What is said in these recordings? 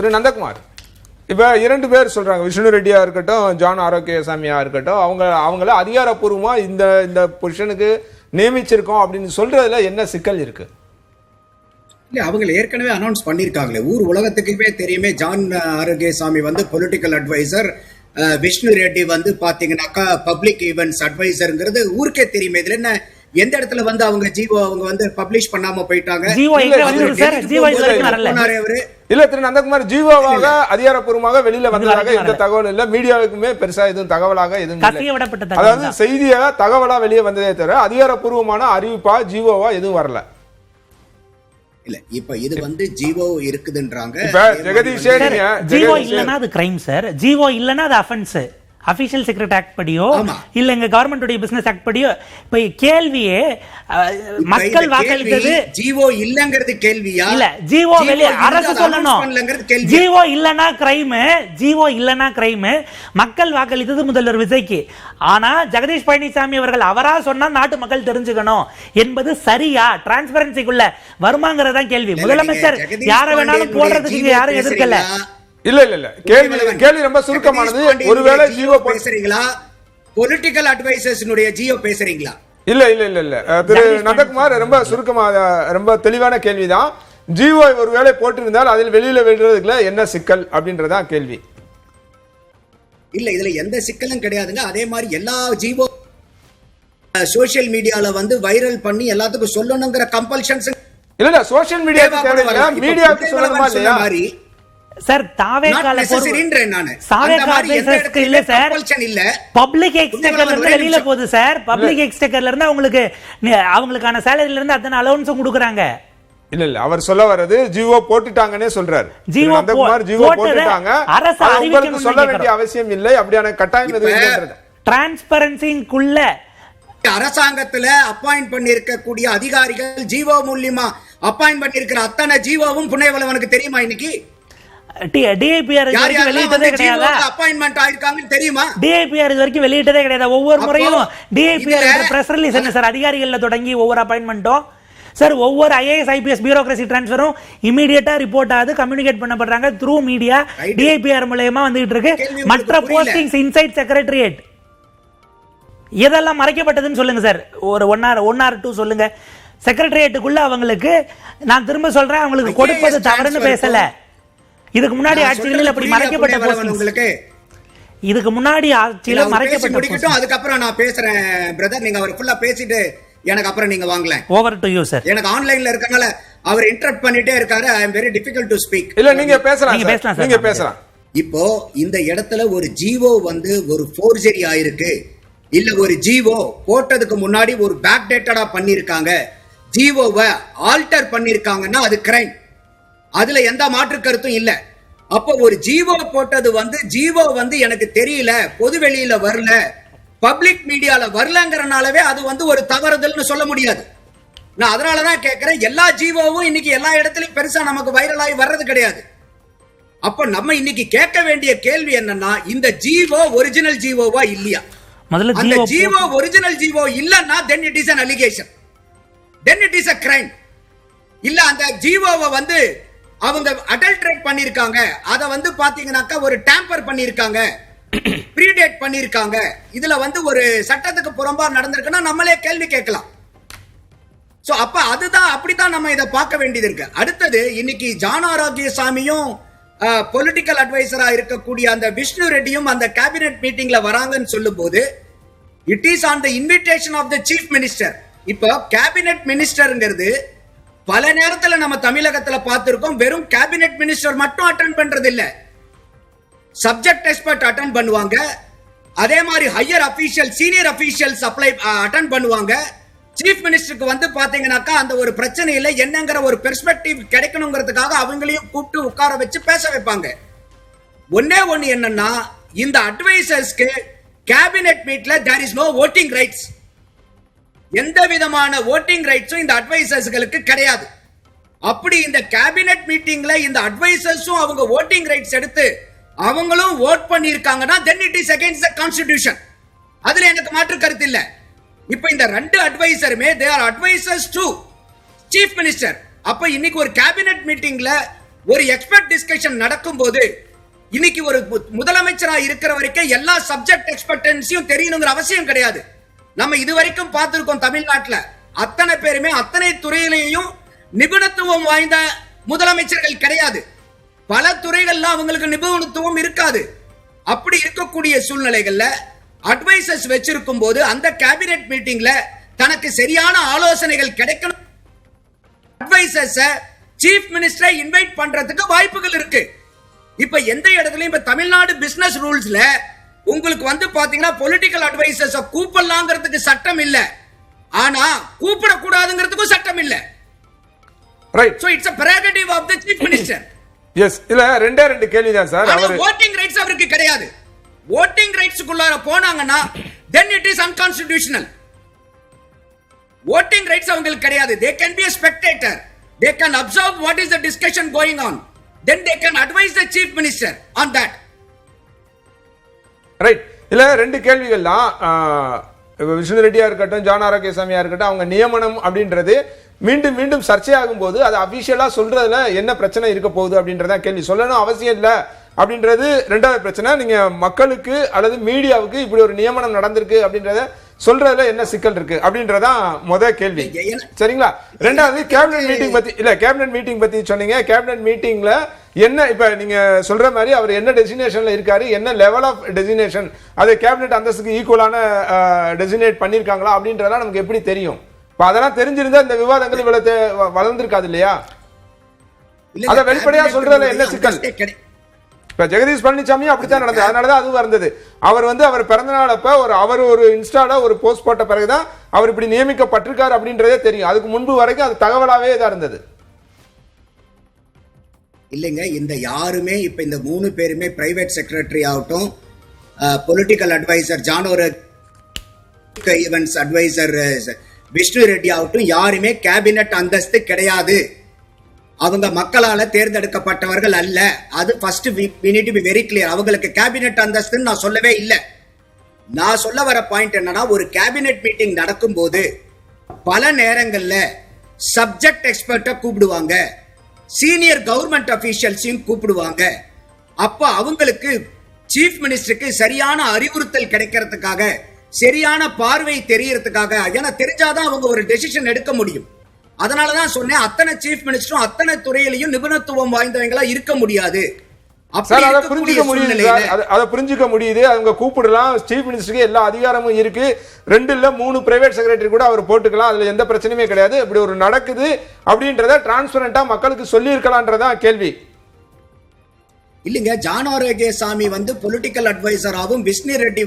திரு நந்தகுமார், இப்போ 2 பேர் சொல்றாங்க, விஷ்ணு ரெட்டியா இருக்கட்டும், ஜான் ஆரோக்கியசாமியா இருக்கட்டும், அவங்கள அதிகாரப்பூர்வமா இந்த பொசிஷனுக்கு நியமிச்சிருக்கோம் அப்படின்னு சொல்றதுல என்ன சிக்கல் இருக்கு? இல்ல, அவங்க ஏற்கனவே அனௌன்ஸ் பண்ணிருக்காங்களே, ஊர் உலகத்துக்குமே தெரியுமே. ஜான் ஆரோக்கியசாமி வந்து பொலிட்டிக்கல் அட்வைசர், விஷ்ணு ரெட்டி வந்து பாத்தீங்கன்னாக்கா பப்ளிக் ஈவென்ட்ஸ் அட்வைசர்ங்கிறது ஊருக்கே தெரியுமே. இதுல என்ன, எந்த இடத்துல வந்து அவங்க வந்து பப்ளிஷ் பண்ணாம போயிட்டாங்க? இல்ல திரு நந்தகுமார், ஜீவோவாக அதிகாரப்பூர்வமாக வெளியில வந்ததாக எந்த தகவல் இல்ல, மீடியாவுக்குமே பெருசா எதுவும் தகவலாக எதுவும் இல்லை. அதாவது செய்தியாக தகவலா வெளியே வந்ததே தவிர அதிகாரப்பூர்வமான அறிவிப்பா ஜீவோவா எதுவும் வரல. இல்ல, இப்ப இது வந்து ஜீவோ இருக்குதுன்றாங்க. ஜெகதீஷே, ஜீவோ இல்லனா அது கிரைம் சார், ஜீவோ இல்லனா அது அஃபென்ஸ். அபிஷியல் செக்ரட்டரி ஆக்ட் படியோ இல்ல எங்க கவர்மெண்ட் பிசினஸ் ஆக்ட் படியோ. இப்ப கேள்வியே மக்கள் வாக்களித்தது ஜீவோ இல்லங்கிறது கேள்வியா? இல்ல, ஜீவோ வெளிய அரசு சொல்லணும். ஜீவோ இல்லனா கிரைம், ஜீவோ இல்லனா கிரைம். மக்கள் வாக்களித்தது முதல்வர் விஜய்க்கு. ஆனா ஜெகதீஷ் பழனிசாமி அவர்கள் அவரா சொன்னா நாட்டு மக்கள் தெரிஞ்சுக்கணும் என்பது சரியா? டிரான்ஸ்பரன்சிக்குள்ள வருமாங்கிறதா கேள்வி. முதலமைச்சர் யார வேணாலும் போடுறதுக்கு யாரும் எதிர்க்கல. இல்ல கேள்வி ரொம்ப சுருக்கமானது. ஒருவேளை ஜியோ பேசுறீங்களா, பொலிட்டிக்கல் அட்வைசர்ஸ்னுடைய ஜியோ பேசுறீங்களா? இல்ல திரு நந்தகுமார், ரொம்ப சுருக்கமா ரொம்ப தெளிவான கேள்விதான். ஜியோ ஒருவேளை போட்டிருந்தால் அதில் வெளியில விடுறதுக்குள்ள என்ன சிக்கல் அப்படின்றதா கேள்வி. இல்ல, இதுல எந்த சிக்கலும் கிடையாதுங்க. அதே மாதிரி எல்லா ஜியோ சோசியல் மீடியால வந்து வைரல் பண்ணி எல்லாத்துக்கும் சொல்லணுங்கிற கம்பல்ஷன்ஸ் இல்ல. சோசியல் மீடியாவுக்கு சொல்லணுமா இல்லையா? சார் தாவேகால இல்ல சார், பப்ளிக் எக்ஸ்டெக்கர்ல இருந்து வெளியில போகுது சார். பப்ளிக் எக்ஸ்டெக்கர்ல இருந்து அவங்களுக்கான சேலரியில இருந்து அத்தனை அலவன்ஸும் கொடுக்குறாங்க. இல்ல அவர் சொல்ல வர்றது ஜியோ போட்டுட்டாங்கன்னே சொல்றாரு. ஜியோ போட்டுட்டாங்க, அரசு அறிவிக்கணும் சொல்ல வேண்டிய அவசியம் இல்லை, அப்படியான கட்டாயம் எதுவும். டிரான்ஸ்பரன்சிக்குள்ள அரசாங்கத்துல அப்பாயிண்ட் பண்ணி இருக்கக்கூடிய அதிகாரிகள் ஜியோ மூலியமா அப்பாயிண்ட் பண்ணி இருக்கிற அத்தனை ஜியோவும் புனைவலவனுக்கு தெரியுமா? இன்னைக்கு ஒவ்வொரு முறையும் அதிகாரிகள் தொடங்கி ஒவ்வொரு அப்பாயின்மெண்ட்டும் சார், ஒவ்வொரு ஐஏஎஸ் ஐபிஎஸ் பியூரோக்ரசி டிரான்ஸ்ஃபரும் இமிடியேட்டா ரிப்போர்ட் ஆகுது, கம்யூனிகேட் பண்ணப்படுறாங்க த்ரூ மீடியா. டிஐபிஆர் மூலமா வந்துட்டு இருக்கு. மற்ற போஸ்டிங்ஸ் இன்சைட் செக்ரட்டரியேட் இதெல்லாம் மறைக்கப்பட்டதுன்னு சொல்லுங்க சார். ஒரு 1 or 2 சொல்லுங்க. செக்ரட்டரியேட்டுக்குள்ள அவங்களுக்கு, நான் திரும்ப சொல்றேன், அவங்களுக்கு கொடுப்பது தவறுன்னு பேசல. இதுக்கு முன்னாடி ஆட்சிகளில் அப்படி மறைக்கப்பட்ட போஸ்டிங், இதுக்கு முன்னாடி ஆட்சியில மறைக்கப்பட்ட. அதுக்கப்புறம் நான் பேசுறேன் பிரதர், நீங்க அவர் ஃபுல்லா பேசிட்டு எனக்கு அப்புறம் நீங்க வாங்கல. Over to you sir. எனக்கு ஆன்லைன்ல இருக்கனால அவர் இன்டரப்ட் பண்ணிட்டே இருக்காரு. I am very difficult to speak. இல்ல நீங்க பேசலாம், நீங்க பேசலாம். இப்போ இந்த இடத்துல ஒரு ஜிஓ வந்து ஒரு ஃபோர்ஜரி ஆயிருக்கு, இல்ல ஒரு ஜிஓ போட்டதுக்கு முன்னாடி ஒரு பேக் டேட்டடா பண்ணிருக்காங்க, ஜிஓவை ஆல்டர் பண்ணிருக்காங்கன்னா அது கிரைம். அதுல எந்த மாற்று கருத்தும் இல்ல. அப்போ ஒரு ஜிஓ போட்டது வந்து ஜிஓ வந்து எனக்கு தெரியல, பொது வெளியில வரல, பப்ளிக் மீடியால வரலங்கறனாலவே அது வந்து ஒரு தவறுதல்னு சொல்ல முடியாது. நான் அதனாலதான் கேட்கிறேன், எல்லா ஜிஓவும் இன்னைக்கு எல்லா இடத்துலயும் பெருசா நமக்கு வைரல் ஆகி வர்றது கிடையாது. அப்ப நம்ம இன்னைக்கு கேட்க வேண்டிய கேள்வி என்னன்னா, இந்த ஜிஓ ஒரிஜினல் ஜிஓவா இல்லையா? அந்த ஜிஓ ஒரிஜினல் ஜிஓ இல்லன்னா then it is an allegation, then it is a crime. இல்ல அந்த ஜிஓவை வந்து அவங்க அடல்ட்ரேட் பண்ணிருக்காங்க, அத வந்து பாத்தீங்கன்னாக்கா ஒரு டேம்பர் பண்ணிருக்காங்க, ப்ரீடேட் பண்ணிருக்காங்க, இதுல வந்து ஒரு சட்டத்துக்கு புறம்பாக நடந்திருக்குன்னா நம்மளே கேள்வி கேட்கலாம். சோ அப்ப அதுதான், அப்படித்தான் நம்ம இதை பார்க்க வேண்டியது இருக்கு. அடுத்தது, இன்னைக்கு ஜான் ஆரோக்கியசாமியும் பொலிட்டிக்கல் அட்வைசரா இருக்கக்கூடிய அந்த விஷ்ணு ரெட்டியும் அந்த கேபினெட் மீட்டிங்ல வராங்கன்னு சொல்லும் போது it is on the invitation of the chief minister. இப்போ கேபினெட் மினிஸ்டர்ங்கிறது பல நேரத்துல நம்ம தமிழகத்துல பார்த்திருக்கோம், வெறும் கேபினெட் மினிஸ்டர் மட்டும் அட்டெண்ட் பண்றது இல்ல, சப்ஜெக்ட் எக்ஸ்பர்ட் அட்டெண்ட் பண்ணுவாங்க, அதே மாதிரி higher official senior officials attend பண்ணுவாங்க. சீஃப் மினிஸ்டருக்கு வந்து பாத்தீங்கன்னாக்கா அந்த ஒரு பிரச்சனையில என்னங்கிற ஒரு பெர்ஸ்பெக்டிவ் கிடைக்கணுங்கிறதுக்காக அவங்களையும் கூப்பிட்டு உட்கார வச்சு பேச வைப்பாங்க. ஒன்னே ஒன்னு என்னன்னா, இந்த அட்வைசர்ஸ்க்கு கேபினெட் மீட்ல there is no voting rights. எந்த விதமான வோட்டிங் ரைட்ஸும் இந்த அட்வைசர்ஸ்களுக்கு கிடையாது. அப்படி இந்த கேபினெட் மீட்டிங்ல இந்த அட்வைசர்ஸும் அவங்க வோட்டிங் ரைட்ஸ் எடுத்து அவங்களும் vote பண்ணிருக்காங்கன்னா then it is against the constitution. அதுல எனக்கு மாற்று கருத்து இல்ல. இப்ப இந்த ரெண்டு அட்வைசருமே they are advisors to chief minister. அப்ப இன்னைக்கு ஒரு கேபினெட் மீட்டிங்ல ஒரு எக்ஸ்பர்ட் டிஸ்கஷன் நடக்கும்போது இன்னைக்கு ஒரு முதலமைச்சரா இருக்கிற வரைக்கும் எல்லா சப்ஜெக்ட் எக்ஸ்பர்டன்ஸையும் தெரியணுங்கிற அவசியம் கிடையாது. நம்ம இதுவரைக்கும் பார்த்திருக்கோம் தமிழ்நாட்டுல அத்தனை பேருமே அத்தனை துறையிலையும் நிபுணத்துவம் வாய்ந்த முதலமைச்சர்கள் கிடையாது. பல துறைகள்ல அவங்களுக்கு நிபுணத்துவம் இருக்காது. அப்படி இருக்கக்கூடிய சூழ்நிலைகள்ல அட்வைசர்ஸ் வச்சிருக்கும் போது அந்த கேபினெட் மீட்டிங்ல தனக்கு சரியான ஆலோசனைகள் கிடைக்கணும். அட்வைசர்ஸ் சீஃப் மினிஸ்டரை இன்வைட் பண்றதுக்கு வாய்ப்புகள் இருக்கு. இப்ப எந்த இடத்துலயும் இப்ப தமிழ்நாடு பிசினஸ் ரூல்ஸ்ல உங்களுக்கு வந்து பாத்தீங்கன்னா பொலிட்டிக்கல் அட்வைசர்ஸ் கூப்பிடலாங்கிறதுக்கு சட்டம் இல்ல, ஆனா கூப்பிடக்கூடாதுங்கிறதுக்கும் சட்டம் இல்ல. Right. So it's a prerogative of the chief minister. Yes. இல்ல ரெண்டு கேள்விதான் சார். அவர் voting rights அவருக்கு கிடையாது. voting rights குள்ளார போனாங்கன்னா then it is unconstitutional. voting rights அவங்களுக்கு கிடையாது. they can be a spectator, they can observe what is the discussion going on, then they can advise the chief minister on that. Right. இல்ல ரெண்டு கேள்விகள் தான். விஷ்ணு ரெட்டியா இருக்கட்டும், John ஆரோக்கியசாமியா இருக்கட்டும், அவங்க நியமனம் அப்படின்றது மீண்டும் மீண்டும் சர்ச்சையாகும் போது அது அபிஷியலா சொல்றதுல என்ன பிரச்சனை இருக்க போகுது அப்படின்றத கேள்வி. சொல்லணும் அவசியம் இல்ல அப்படின்றது ரெண்டாவது பிரச்சனை. நீங்க மக்களுக்கு அல்லது மீடியாவுக்கு இப்படி ஒரு நியமனம் நடந்திருக்கு அப்படின்றத சொல்றதுல என்ன சிக்கல் இருக்கு அப்படின்றதான் முதல் கேள்வி. சரிங்களா? ரெண்டாவது கேபினெட் மீட்டிங் பத்தி கேபினெட் மீட்டிங் பத்தி சொன்னீங்க. கேபினெட் மீட்டிங்ல என்ன இப்ப நீங்க சொல்ற மாதிரி அவர் என்ன டெசினேஷன்ல இருக்காரு, என்ன லெவல் ஆஃப் டெசினேஷன், அது கேபினெட் அந்தஸ்துக்கு ஈக்குவலான டெசினேட் பண்ணிருக்காங்களா அப்படின்றதெல்லாம் நமக்கு எப்படி தெரியும்? அதெல்லாம் தெரிஞ்சிருந்தா இந்த விவாதங்கள் இவ்வளவு வளர்ந்திருக்காது இல்லையா? அத வெளிப்படையா சொல்றதுல என்ன சிக்கல்? இப்ப ஜெகதீஷ் பழனிசாமி அப்படித்தான் நடந்தது. அதனாலதான் அது வந்தது. அவர் அவர் பிறந்த நாள் அப்ப அவர் ஒரு இன்ஸ்டால ஒரு போஸ்ட் போட்ட பிறகுதான் அவர் இப்படி நியமிக்கப்பட்டிருக்காரு அப்படின்றதே தெரியும். அதுக்கு முன்பு வரைக்கும் அது தகவலாவே தான் இருந்தது. இல்லைங்க, இந்த யாருமே இப்ப இந்த 3 பேருமே பிரைவேட் செக்ரட்டரி ஆகட்டும், பொலிட்டிக்கல் அட்வைசர் ஜானோர ஈவென்ட்ஸ் அட்வைசர் விஷ்ணு ரெட்டி ஆகட்டும், யாருமே கேபினட் அந்தஸ்து கிடையாது. அவங்க மக்களால தேர்ந்தெடுக்கப்பட்டவர்கள் அல்ல. அது first we need to be very clear. அவங்களுக்கு கேபினட் அந்தஸ்துன்னு நான் சொல்லவே இல்லை. நான் சொல்ல வர பாயிண்ட் என்னன்னா, ஒரு கேபினட் மீட்டிங் நடக்கும்போது பல நேரங்கள்ல சப்ஜெக்ட் எக்ஸ்பர்ட்டை கூப்பிடுவாங்க, சீனியர் கவர்மெண்ட் அபிஷியல்ஸையும் கூப்பிடுவாங்க. அப்ப அவங்களுக்கு சீஃப் மினிஸ்டருக்கு சரியான அறிவுறுத்தல் கிடைக்கிறதுக்காக, சரியான பார்வை தெரியறதுக்காக, ஏன்னா தெரிஞ்சாதான் அவங்க ஒரு டெசிஷன் எடுக்க முடியும். அதனாலதான் சொன்னேன், அத்தனை சீஃப் மினிஸ்டரும் அத்தனை துறையிலையும் நிபுணத்துவம் வாய்ந்தவங்களா இருக்க முடியாது. புரிஞ்சுக்க முடியுது. அவங்க கூப்பிடலாம், சீஃப் மினிஸ்டருக்கு எல்லா அதிகாரமும் இருக்கு. 2 இல்ல 3 பிரைவேட் செக்ரட்டரி கூட அவர் போட்டுக்கலாம். அதுல எந்த பிரச்சனையுமே கிடையாது. இப்படி ஒரு நடக்குது அப்படின்றத டிரான்ஸ்பரண்டா மக்களுக்கு சொல்லி இருக்கலாம்ன்றதான் கேள்வி. இல்லைங்க, ஜான் ஆரோக்கியசாமி பொலிட்டிக்கல் அட்வைசராகவும் விஷ்ணு ரெட்டி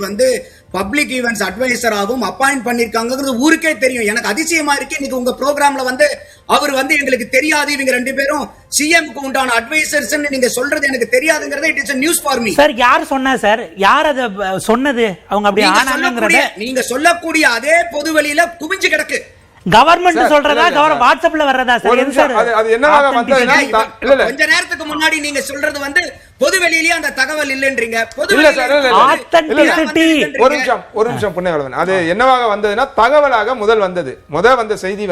பப்ளிக் ஈவென்ட்ஸ் அட்வைசராகவும் அப்பாயிண்ட் பண்ணிருக்காங்கிறது ஊருக்கே தெரியும். எனக்கு அதிசயமா இருக்கு, இன்னைக்கு உங்க ப்ரோக்ராம்ல அவர் எங்களுக்கு தெரியாது, இவங்க 2 பேரும் சிஎம்க்கு உண்டான அட்வைசர்ஸ் நீங்க சொல்றது எனக்கு தெரியாதுங்கிறது it is a news for me. Sir யார் சொன்னா சார்? யார் அத சொன்னது? அவங்க அப்படி ஆனாங்கங்கறத நீங்க சொல்லக்கூடிய அதே பொதுவெளியில குமிஞ்சு கிடக்கு. கவர்மெண்ட் சொல்றதா வாட்ஸ்அப்ல வர்றதா சார்? அது என்னவாக வந்ததுன்னா, இல்ல கொஞ்ச நேரத்துக்கு முன்னாடி நீங்க சொல்றது பொதுவெளியிலேயே அந்த தகவல் இல்லன்றீங்க. ஒரு நிமிஷம் புண்ணியவளவன், அது என்னவாக வந்ததுன்னா தகவலாக முதல் வந்த செய்தி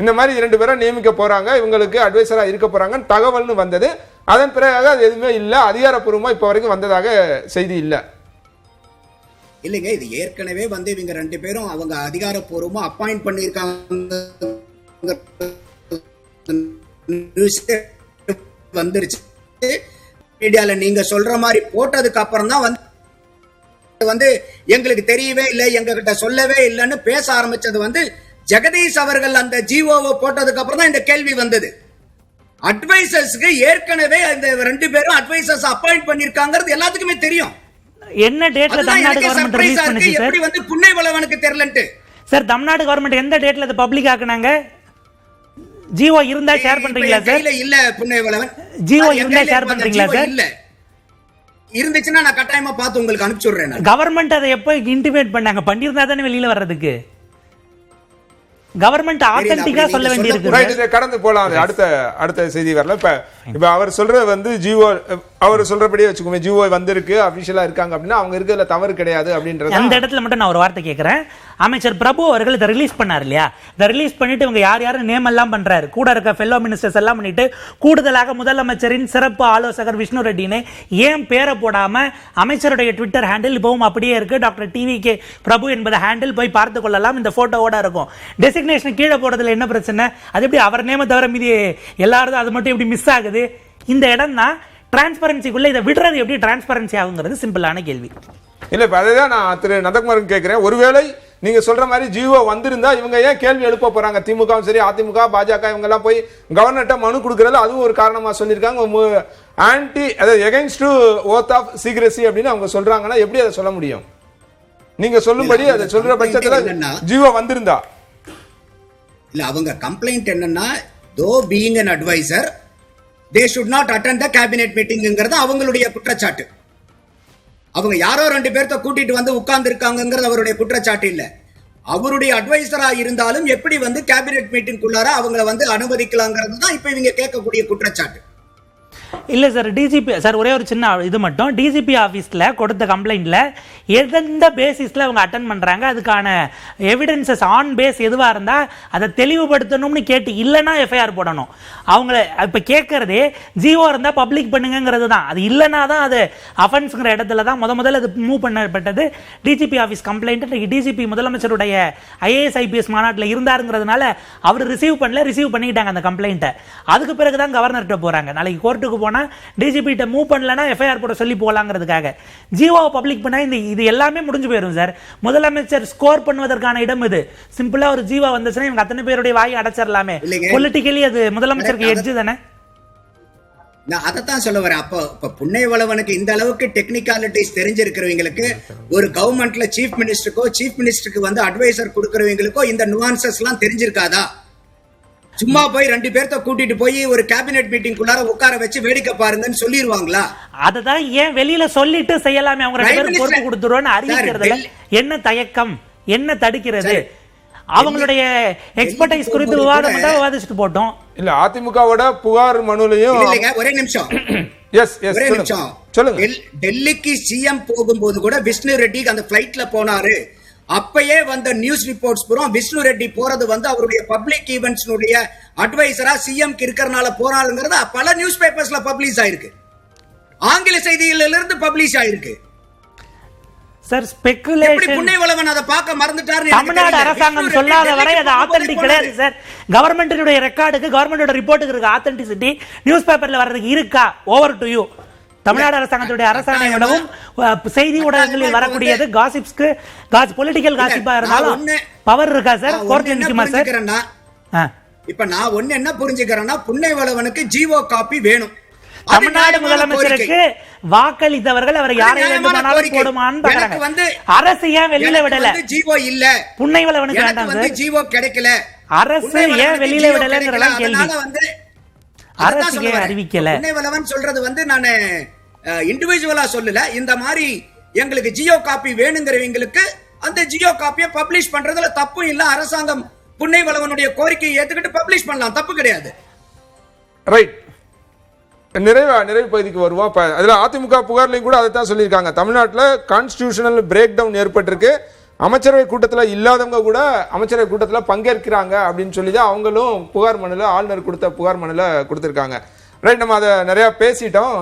இந்த மாதிரி 2 பேரை நியமிக்க போறாங்க, இவங்களுக்கு அட்வைசரா இருக்க போறாங்கன்னு தகவல்னு வந்தது. அதன் பிறகு அது எதுவுமே இல்ல, அதிகாரப்பூர்வமா இப்ப வரைக்கும் வந்ததாக செய்தி இல்ல. இல்லைங்க, இது ஏற்கனவே இவங்க 2 பேரும் அவங்க அதிகாரப்பூர்வமா அப்பாயிண்ட் பண்ணிருக்காங்க வந்துருச்சு. மீடியால நீங்க சொல்ற மாதிரி போட்டதுக்கு அப்புறம் தான் எங்களுக்கு தெரியவே இல்லை, எங்க கிட்ட சொல்லவே இல்லைன்னு பேச ஆரம்பிச்சது ஜெகதீஷ் அவர்கள் அந்த ஜிஓவை போட்டதுக்கு அப்புறம் தான் இந்த கேள்வி வந்தது. அட்வைசர்ஸ்க்கு ஏற்கனவே இந்த 2 பேரும் அட்வைசர்ஸ் அப்பாயிண்ட் பண்ணிருக்காங்கிறது எல்லாத்துக்குமே தெரியும். என்ன டேட்ல தமிழ்நாடு கவர்மெண்ட் ரிலீஸ் பண்ணுச்சு சார்? எப்படி புன்னைவளவனுக்கு தெரியலன்ட்டு சார் தமிழ்நாடு கவர்மெண்ட் எந்த டேட்ல அது பப்ளிக் ஆக்குனாங்க? ஜிஓ இருந்தா ஷேர் பண்றீங்களா சார்? இல்ல புன்னைவளவன் ஜிஓ இருந்தா ஷேர் பண்றீங்களா சார்? இல்ல, இருந்துச்சுன்னா நான் கட்டாயமா பார்த்து உங்களுக்கு அனுப்பிச்சு விடுறேன். கவர்மெண்ட் அதை எப்போ இன்டிமேட் பண்ணாங்க? பண்ணிருந்தா தானே வெளியில வர்றதுக்கு. கவர்மெண்ட் ஆத்தென்டிக்கா சொல்ல வேண்டியிருக்கு. கடந்து போலாம். அடுத்த செய்தி வரல. இப்ப அவர் சொல்றது ஜிஓ அவர் சொல்றபடியே வச்சுக்கோமே, ஜிஓ வந்திருக்கு, அபிஷியலா இருக்காங்க அப்படின்னா அவங்க இருக்கிறதுல தவறு கிடையாது அப்படின்றது. அந்த இடத்துல மட்டும் நான் ஒரு வார்த்தை கேட்கிறேன். அமைச்சர் பிரபு அவர்கள் இதை ரிலீஸ் பண்ணார் இல்லையா, இதை ரிலீஸ் பண்ணிட்டு இவங்க யார் யாரும் நேம் எல்லாம் பண்றாரு, கூட இருக்க ஃபெல்லோ மினிஸ்டர்ஸ் எல்லாம் பண்ணிட்டு கூடுதலாக முதலமைச்சரின் சிறப்பு ஆலோசகர் விஷ்ணு ரெட்டின்னு ஏன் பேரை போடாம அமைச்சருடைய ட்விட்டர் ஹேண்டில் இப்பவும் அப்படியே இருக்கு, டாக்டர் டிவி.கே. பிரபு என்பது ஹேண்டில், போய் பார்த்து கொள்ளலாம், இந்த போட்டோவோட இருக்கும். டெசிக்னேஷன் கீழே போடுறதுல என்ன பிரச்சனை? அது எப்படி அவர் நேம தவிர மீதி எல்லாரும் அது மட்டும் எப்படி மிஸ் ஆகுது? இந்த இடம் தான் டிரான்ஸ்பரன்சிக்குள்ள, இதை விடுறது எப்படி டிரான்ஸ்பரன்சி ஆகுங்கிறது சிம்பிளான கேள்வி. இல்ல இப்ப அதுதான் நான் திரு நந்தகுமாருக்கு கேட்கிறேன். ஒருவேளை நீங்க சொல்ற மாதிரி ஜிஓ வந்திருந்தா இவங்க ஏன் கேள்வி எழுப்ப போறாங்க? திமுகவும் சரி, அதிமுக, பாஜக இவங்க எல்லாம் போய் கவர்னர்ட்ட மனு கொடுக்கறது அதுவும் ஒரு காரணமா சொல்லியிருக்காங்க. ஆன்டி, அதாவது எகைன்ஸ்ட் டு ஓத் ஆஃப் சீக்ரெசி அப்படின்னு அவங்க சொல்றாங்கன்னா எப்படி அதை சொல்ல முடியும்? நீங்க சொல்லும்படி அதை சொல்ற பட்சத்துல ஜிஓ வந்திருந்தா இல்ல, அவங்க கம்ப்ளைண்ட் என்னன்னா, தோ being an advisor they should not attend the cabinet meetingங்கிறது அவங்களுடைய குற்றச்சாட்டு. அவங்க யாரோ 2 பேர்த்த கூட்டிட்டு வந்து உட்கார்ந்து இருக்காங்கிறது அவருடைய குற்றச்சாட்டு இல்ல. அவருடைய அட்வைசரா இருந்தாலும் எப்படி வந்து கேபினெட் மீட்டிங்குள்ளார அவங்கள அனுமதிக்கலாங்கிறது தான் இப்ப இவங்க கேட்கக்கூடிய குற்றச்சாட்டு. இல்லை சார், டிஜிபி சார் ஒரே ஒரு சின்ன இது மட்டும், டிஜிபி ஆஃபீஸில் கொடுத்த கம்ப்ளைண்ட்டில் எந்த பேசிஸில் அவங்க அட்டன் பண்ணுறாங்க, அதுக்கான எவிடன்சஸ் ஆன் பேஸ் எதுவாக இருந்தால் அதை தெளிவுபடுத்தணும்னு கேட்டு, இல்லைன்னா எஃப்ஐஆர் போடணும். அவங்கள இப்போ கேட்கறதே ஜிஓ இருந்தால் பப்ளிக் பண்ணுங்கிறது தான், அது இல்லைனா தான் அது அஃபென்ஸுங்கிற இடத்துல தான் முதல்ல அது மூவ் பண்ணப்பட்டது. டிஜிபி ஆஃபீஸ் கம்ப்ளைண்ட் டிஜிபி முதலமைச்சருடைய ஐஏஎஸ் ஐபிஎஸ் மாநாட்டில் இருந்தாருங்கிறதுனால அவர் ரிசீவ் பண்ணிக்கிட்டாங்க அந்த கம்ப்ளைண்ட்டை. அதுக்கு பிறகு தான் கவர்னர்கிட்ட போகிறாங்க. நாளைக்கு கோர்ட்டுக்கு போனா டிஜிபி கிட்ட மூவ் பண்ணலனா எஃப்ஐஆர் போட சொல்லி போலாங்கிறதுக்காக ஜிஓ பப்ளிக் பண்ணா இது எல்லாமே முடிஞ்சு போயிடும் சார். முதலமைச்சர் ஸ்கோர் பண்ணுவதற்கான இடம் இது. சிம்பிளா ஒரு ஜிஓ வந்துச்சுன்னா இவங்க அத்தனை பேருடைய வாயை அடைச்சிடலாமே. பொலிட்டிக்கலி அது முதலமைச்சருக்கு எட்ஜ் தானே. நான் அதைத்தான் சொல்ல வரேன். அப்ப புண்ணியவளவனுக்கு இந்த அளவுக்கு டெக்னிக்காலிட்டிஸ் தெரிஞ்சிருக்கிறவங்களுக்கு, ஒரு கவர்மெண்ட்ல சீஃப் மினிஸ்டருக்கு அட்வைசர் கொடுக்கறவங்களுக்கோ இந்த நுவான்சஸ் எல்லாம் தெரிஞ்சிருக்காதா? சும்மா போய் 2 பேர்த்த கூட்டிட்டு போய் ஒரு கேபினெட் மீட்டிங்குள்ளார உட்கார வச்சு வேடிக்கை பாருங்கன்னு சொல்லிடுவாங்களா? அததான் ஏன் வெளியில சொல்லிட்டு செய்யலாமே, அவங்க 2 பேரும் பொறுப்பு கொடுத்துருவோன்னு அறிவிக்கிறதுல என்ன தயக்கம், என்ன தடுக்கிறது? அவங்களுடைய எக்ஸ்பர்டைஸ் குறித்து விவாதிச்சுட்டு போட்டோம். இல்ல, அதிமுகவோட புகார் மனுலையும் ஒரே நிமிஷம் ஒரே நிமிஷம் சொல்லுங்க. டெல்லிக்கு சிஎம் போகும்போது கூட விஷ்ணு ரெட்டி அந்த பிளைட்ல போனாரு. அப்பயே வந்த நியூஸ் ரிப்போர்ட்ஸ் பூரா விஷ்ணு ரெட்டி போறது அவருடைய பப்ளிக் ஈவென்ட்ஸ் அட்வைசரா சிஎம் இருக்கறனால போறாருங்கிறது பல நியூஸ் பேப்பர்ஸ்ல பப்ளிஷ் ஆயிருக்கு. ஆங்கில செய்திகளில இருந்து பப்ளிஷ் ஆயிருக்கு. சார் ஸ்பெகுலேஷன் புண்ணியவளவன் அதை பார்க்க மறந்துட்டாரு. தமிழ்நாடு அரசாங்கம் சொல்லாத வரை அது ஆத்தென்டிக் கிடையாது சார். கவர்மெண்ட்டினுடைய ரெக்கார்டுக்கு, கவர்மெண்டோட ரிப்போர்ட்டுக்கு இருக்க ஆத்தென்டிசிட்டி நியூஸ் பேப்பர்ல வர்றதுக்கு இருக்கா? Over to you. தமிழ்நாடு அரசாங்கத்துடைய அரசாணை விடவும் செய்தி ஊடகங்களில் வரக்கூடியது காசிப்ஸ்க்கு, பொலிட்டிக்கல் காசிப்பா இருந்தாலும் பவர் இருக்கா சார்? கோர்ட்ல நிக்குமா சார்? இப்ப நான் ஒண்ணு என்ன புரிஞ்சுக்கிறேன்னா, புண்ணியவளவனுக்கு ஜிஓ காப்பி வேணும். தமிழ்நாடு முதலமைச்சருக்கு வாக்களித்தவர்கள் அவர் யாரை வேண்டுமானாலும் போடுமான்னு பாக்குறாங்க. அரசு ஏன் வெளியில விடல? ஜிஓ இல்ல, புண்ணியவளவனுக்கு வேண்டாம் சார். ஜிஓ கிடைக்கல, அரசு ஏன் வெளியில விடலங்கறத கேள்வி. அரசு ஏன் அறிவிக்கல? புண்ணியவளவன் சொல்றது நான் இண்டிவிஜுவலா சொல்லல. இந்த மாதிரி எங்களுக்கு ஜியோ காப்பி வேணுங்கிறவங்களுக்கு அந்த ஜியோ காப்பியை பப்ளிஷ் பண்றதுல தப்பு இல்ல. அரசாங்கம் புண்ணியவளவனுடைய கோரிக்கையை ஏத்துக்கிட்டு பப்ளிஷ் பண்ணலாம், தப்பு கிடையாது. ரைட். நிறைவு பகுதிக்கு வருவோம். அதுல அதிமுக புகார்லையும் கூட அதை தான் சொல்லியிருக்காங்க. தமிழ்நாட்டில் கான்ஸ்டிடியூஷனல் பிரேக் டவுன் ஏற்பட்டிருக்கு, அமைச்சரவை கூட்டத்தில் இல்லாதவங்க கூட அமைச்சரவை கூட்டத்தில் பங்கேற்கிறாங்க அப்படின்னு சொல்லி தான் அவங்களும் புகார் மனுல, ஆளுநர் கொடுத்த புகார் மனுல கொடுத்திருக்காங்க. ரைட், நம்ம அதை நிறைய பேசிட்டோம்.